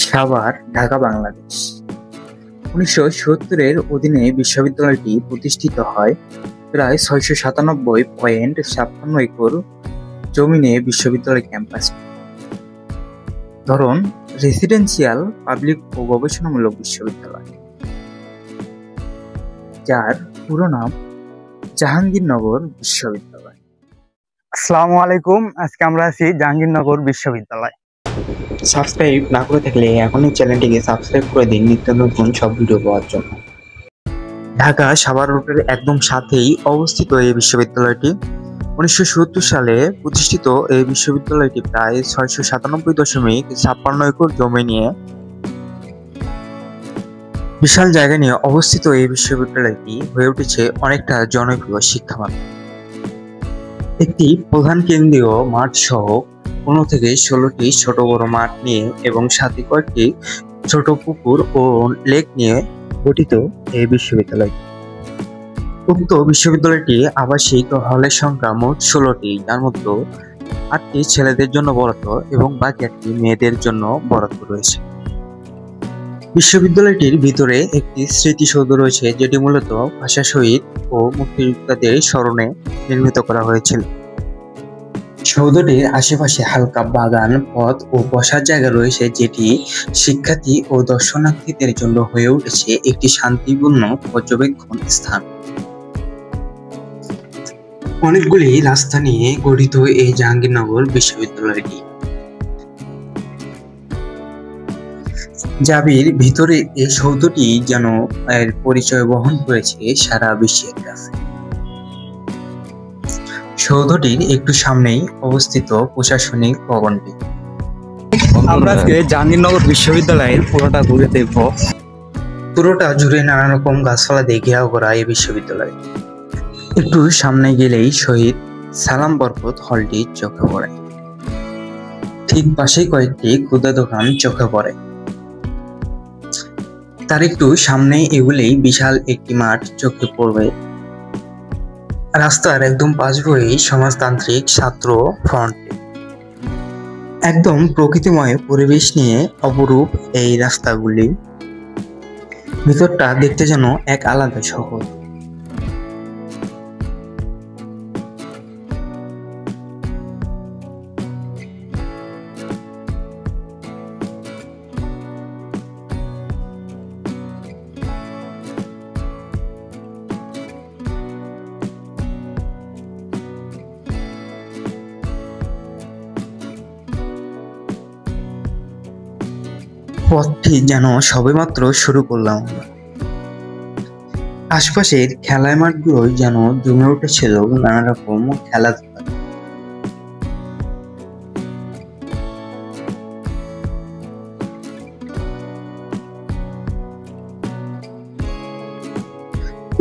সাভার, ঢাকা, বাংলাদেশ। 1970-এর অধীনে বিশ্ববিদ্যালয়টি প্রতিষ্ঠিত হয়। প্রায় 697.56 একর জমি নিয়ে বিশ্ববিদ্যালয় ক্যাম্পাস। ধরন রেসিডেন্সিয়াল, পাবলিক ও গবেষণামূলক বিশ্ববিদ্যালয়, যার পুরো নাম জাহাঙ্গীরনগর বিশ্ববিদ্যালয়। আসসালামু আলাইকুম। আজকে আমরা আছি জাহাঙ্গীরনগর বিশ্ববিদ্যালয়। সাবস্ক্রাইব না করে থাকলে এখনই চ্যানেলটিকে সাবস্ক্রাইব করে দিন নিত্য নতুন সব ভিডিও পাওয়ার জন্য। ঢাকা সাভার রোডের একদম সাথেই অবস্থিত এই বিশ্ববিদ্যালয়টি। 1970 সালে প্রতিষ্ঠিত এই বিশ্ববিদ্যালয়টি প্রায় 697.56 একর জমি নিয়ে বিশাল জায়গা নিয়ে অবস্থিত এই বিশ্ববিদ্যালয়টি হয়ে উঠেছে অনেকটা জনপ্রিয় শিক্ষামান। একটি প্রধান কেন্দ্রীয় মাঠ সহ 15 থেকে 16টি ছোট বড় মাঠ নিয়ে এবং সাথে কয়েকটি ছোট পুকুর ও লেক নিয়ে গঠিত এই বিশ্ববিদ্যালয়। উক্ত বিশ্ববিদ্যালয়টি আবাসিক হলের সংখ্যা মোট 16টি, যার মধ্যে 8টি ছেলেদের জন্য বরাদ্দ এবং বাকি 8টি মেয়েদের জন্য বরাদ্দ রয়েছে। বিশ্ববিদ্যালয়টির ভিতরে একটি স্মৃতিসৌধ রয়েছে, যেটি মূলত ভাষা শহীদ ও মুক্তিযোদ্ধাদের স্মরণে নির্মিত করা হয়েছিল। সৌধটির আশেপাশে হালকা বাগান, পথ ও বসার জায়গা রয়েছে, যেটি শিক্ষার্থী ও দর্শনার্থীদের জন্য হয়ে উঠেছে একটি শান্তিপূর্ণ পর্যবেক্ষণ স্থান। অনেকগুলি রাস্তা নিয়ে গঠিত এই জাহাঙ্গীরনগর বিশ্ববিদ্যালয়টি। জাবির ভিতরে এই সৌধটি যেন এর পরিচয় বহন করেছে সারা বিশ্বের কাছে। সৌধটির একটু সামনেই অবস্থিত প্রশাসনিক ভবনটি। আমরা আজকে জাহাঙ্গীরনগর বিশ্ববিদ্যালয়ের পুরোটা ঘুরে দেখব। পুরোটা জুড়ে নানা রকম গাছপালা দিয়ে ঘেরাও করা এই বিশ্ববিদ্যালয়। একটু সামনে গেলেই শহীদ সালাম বরকত হলটি চোখে পড়ে। ঠিক পাশেই কয়েকটি ক্ষুদ্র দোকান চোখে পড়ে। তার একটু সামনে এগুলেই বিশাল একটি মাঠ চোখে পড়বে। রাস্তার একদম পাশ বয়েই সমাজতান্ত্রিক ছাত্র ফ্রন্ট। একদম প্রকৃতিময় পরিবেশ নিয়ে অপরূপ এই রাস্তাগুলি। ভিতরটা দেখতে যেন এক আলাদা শহর। পথটি যেন সবেমাত্র শুরু করলাম। আশপাশের খেলার মাঠগুলো যেন জমে উঠেছিল নানা রকম খেলাধুলা।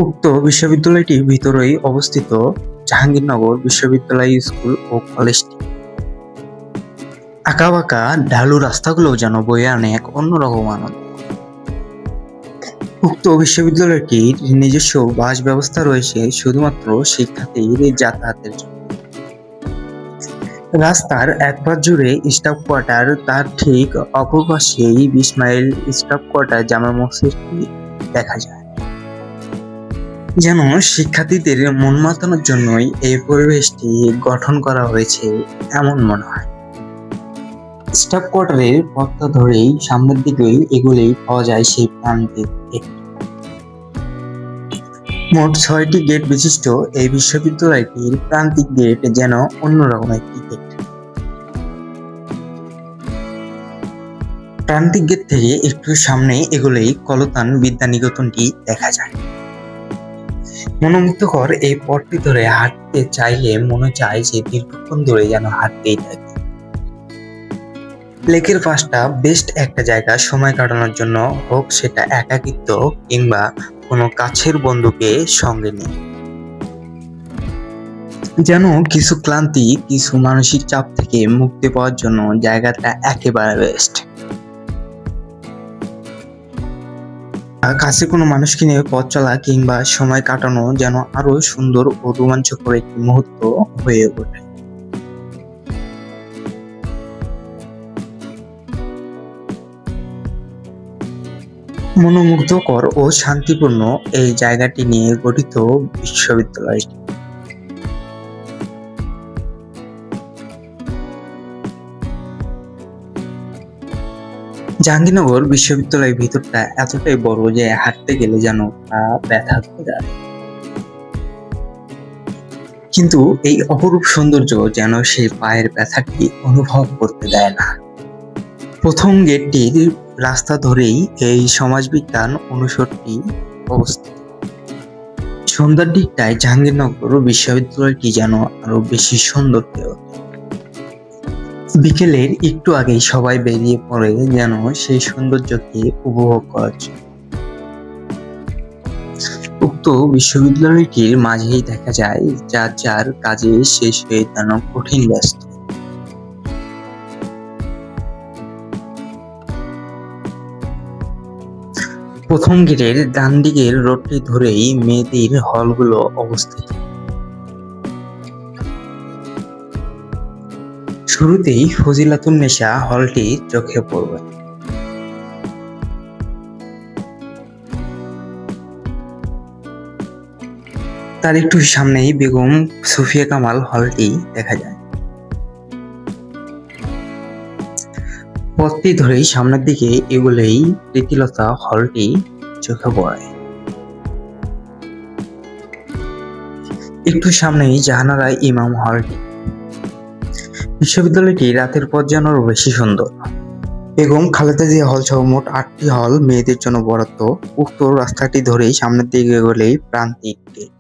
উক্ত বিশ্ববিদ্যালয়টির ভিতরেই অবস্থিত জাহাঙ্গীরনগর বিশ্ববিদ্যালয় স্কুল ও কলেজটি। আঁকাবাঁকা ঢালু রাস্তাগুলো যেন বয়ে আনে এক অন্যরকম আনন্দ। উক্ত বিশ্ববিদ্যালয়টির নিজস্ব বাস ব্যবস্থা রয়েছে শুধুমাত্র শিক্ষার্থীর যাতায়াতের জন্য। রাস্তার এক পাশ জুড়ে স্টাফ কোয়ার্টার, তার ঠিক অপর পাশেই 20 মাইল স্টাফ কোয়ার্টার জামা মসজিদটি দেখা যায়। যেন শিক্ষার্থীদের মন মাতানোর জন্যই এই পরিবেশটি গঠন করা হয়েছে এমন মনে হয়। স্টাফ কোয়ার্টারের পথটা ধরেই সামনের দিকেই এগুলেই পাওয়া যায় সেই প্রান্তিক গেট। মোট 6টি গেট বিশিষ্ট এই বিশ্ববিদ্যালয়টির প্রান্তিক গেট যেন অন্যরকম একটি গেট। প্রান্তিক গেট থেকে একটু সামনে এগুলেই কলতান বিদ্যানিকেতনটি দেখা যায়। মনোমুগ্ধকর এই পথটি ধরে হাঁটতে চাইলে মনে চায় যে দীর্ঘক্ষণ ধরে যেন হাঁটতেই থাকে। লেকের পাশটা বেস্ট একটা জায়গা সময় কাটানোর জন্য, হোক সেটা একাকিত্ব কিংবা কোনো কাছের বন্ধুকে সঙ্গে নিয়ে। যেন কিছু ক্লান্তি, কিছু মানসিক চাপ থেকে মুক্তি পাওয়ার জন্য জায়গাটা একেবারে বেস্ট। কাছে কোনো মানুষকে নিয়ে পথ চলা কিংবা সময় কাটানো যেন আরো সুন্দর ও রোমাঞ্চকর একটি মুহূর্ত হয়ে ওঠে। মনোমুগ্ধকর ও শান্তিপূর্ণ এই জায়গাটি নিয়ে গঠিত বিশ্ববিদ্যালয়টি। জাহাঙ্গীরনগর বিশ্ববিদ্যালয়ের ভিতরটা এতটাই বড় যে হাঁটতে গেলে যেন পা ব্যথা করে যায়। কিন্তু এই অপরূপ সৌন্দর্য যেন সেই পায়ের ব্যথাটি অনুভব করতে দেয় না। প্রথম গেটটির রাস্তা ধরেই এই সমাজবিজ্ঞান অনুষদটি অবস্থিত। সন্ধ্যার দিকটায় জাহাঙ্গীরনগর বিশ্ববিদ্যালয়টি যেন আরো বেশি সুন্দর হয়ে ওঠে। বিকেলের একটু আগেই সবাই বেরিয়ে পড়ে যেন সেই সৌন্দর্যকে উপভোগ করার জন্য। উক্ত বিশ্ববিদ্যালয়টির মাঝেই দেখা যায় যার যার কাজে শেষ হয়ে যেন কঠিন ব্যস্ত। প্রথম গেটের ডান দিকের রোডটি ধরেই মেয়েদের হলগুলো অবস্থিত। শুরুতেই ফজিলাতুন্নেসা হলটি চোখে পড়বে। তার একটু সামনেই বেগম সুফিয়া কামাল হলটি দেখা যায়। পথটি ধরেই সামনের দিকে এগুলোই প্রীতিলতা হলটি চোখে পড়ে। একটু সামনেই জাহানারা ইমাম হলটি। বিশ্ববিদ্যালয়টি রাতের পর যেন আরো বেশি সুন্দর। বেগম খালেদা জিয়া হল সহ মোট 8টি হল মেয়েদের জন্য বরাদ্দ। উক্ত রাস্তাটি ধরেই সামনের দিকে এগোলেই প্রান্তিক গেট।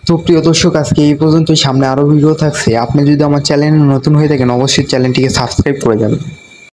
তো প্রিয় দর্শক, আজকে এই পর্যন্তই। সামনে আরো ভিডিও থাকছে। আপনি যদি আমার চ্যানেলে নতুন হয়ে থাকেন অবশ্যই চ্যানেলটিকে সাবস্ক্রাইব করে যাবেন।